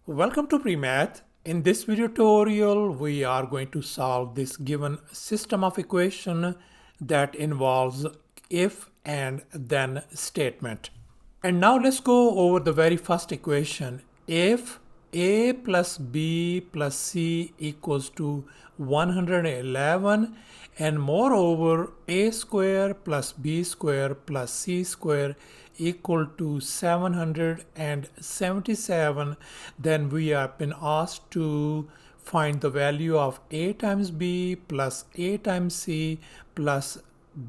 Welcome to Premath. In this video tutorial, we are going to solve this given system of equation that involves if and then statement. And now let's go over the very first equation. If a plus b plus c equals to 111 and moreover a square plus b square plus c square equal to 777, then we have been asked to find the value of a times b plus a times c plus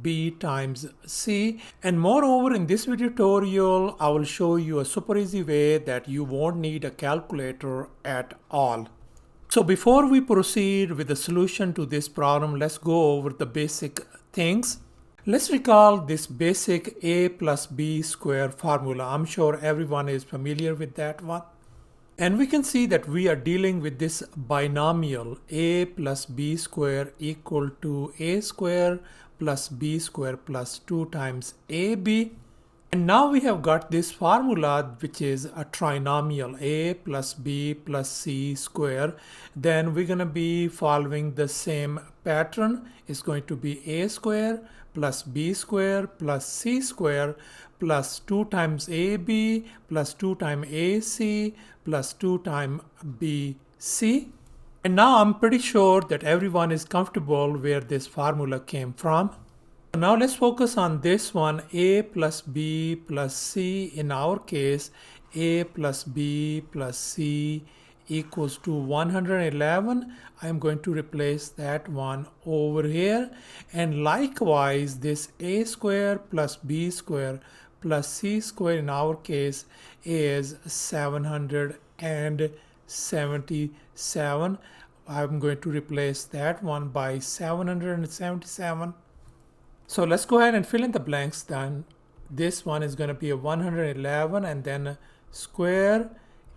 b times c. And moreover, in this video tutorial I will show you a super easy way that you won't need a calculator at all. So before we proceed with the solution to this problem, let's go over the basic things. Let's recall this basic a plus b square formula. I'm sure everyone is familiar with that one. And we can see that we are dealing with this binomial a plus b square equal to a square plus b square plus 2 times ab. And now we have got this formula which is a trinomial a plus b plus c square. Then we're going to be following the same pattern. It's going to be a square plus b square plus c square plus 2 times ab plus 2 times ac plus 2 times bc. And now I'm pretty sure that everyone is comfortable where this formula came from. Now let's focus on this one, a plus b plus c. In our case, a plus b plus c equals to 111. I'm going to replace that one over here. And likewise, this a square plus b square plus c square in our case is 777. I'm going to replace that one by 777. So let's go ahead and fill in the blanks. Then this one is going to be a 111 and then square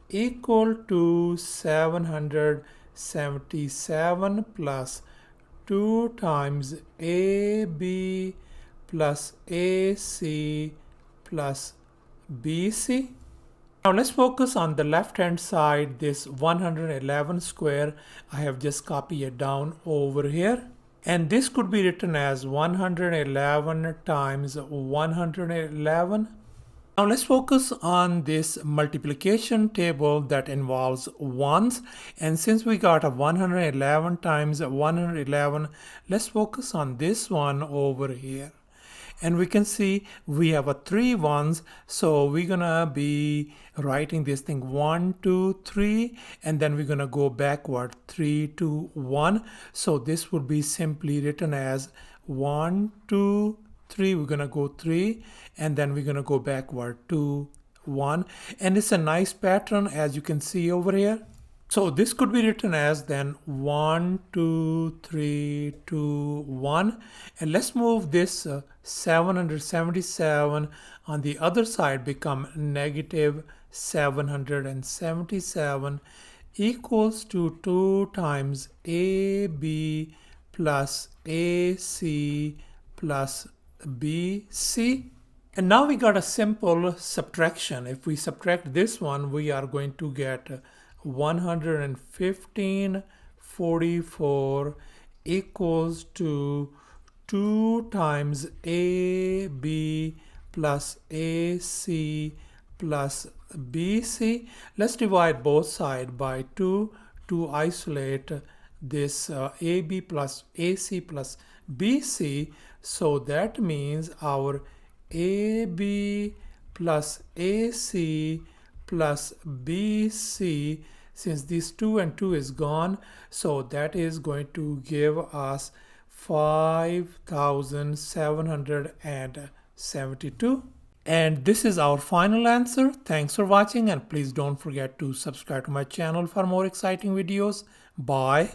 equal to 777 plus 2 times ab plus ac plus bc. Now let's focus on the left hand side. This 111 square, I have just copied it down over here. And this could be written as 111 times 111. Now let's focus on this multiplication table that involves ones. And since we got a 111 times 111, let's focus on this one over here. And we can see we have a 3 ones, so we're gonna be writing this thing 1 2 3 and then we're gonna go backward 3 2 1. So this would be simply written as 1 2 3. We're gonna go 3 and then we're gonna go backward 2 1, and it's a nice pattern as you can see over here. So this could be written as then 1 2 3 2 1, and let's move this 777 on the other side, become negative 777 equals to 2 times ab plus ac plus bc. And now we got a simple subtraction. If we subtract this one, we are going to get 115.44 equals to 2 times AB plus AC plus BC. Let's divide both sides by 2 to isolate this AB plus AC plus BC. So that means our AB plus AC plus BC, since this 2 and 2 is gone, so that is going to give us 5,772. And this is our final answer. Thanks for watching, and please don't forget to subscribe to my channel for more exciting videos. Bye.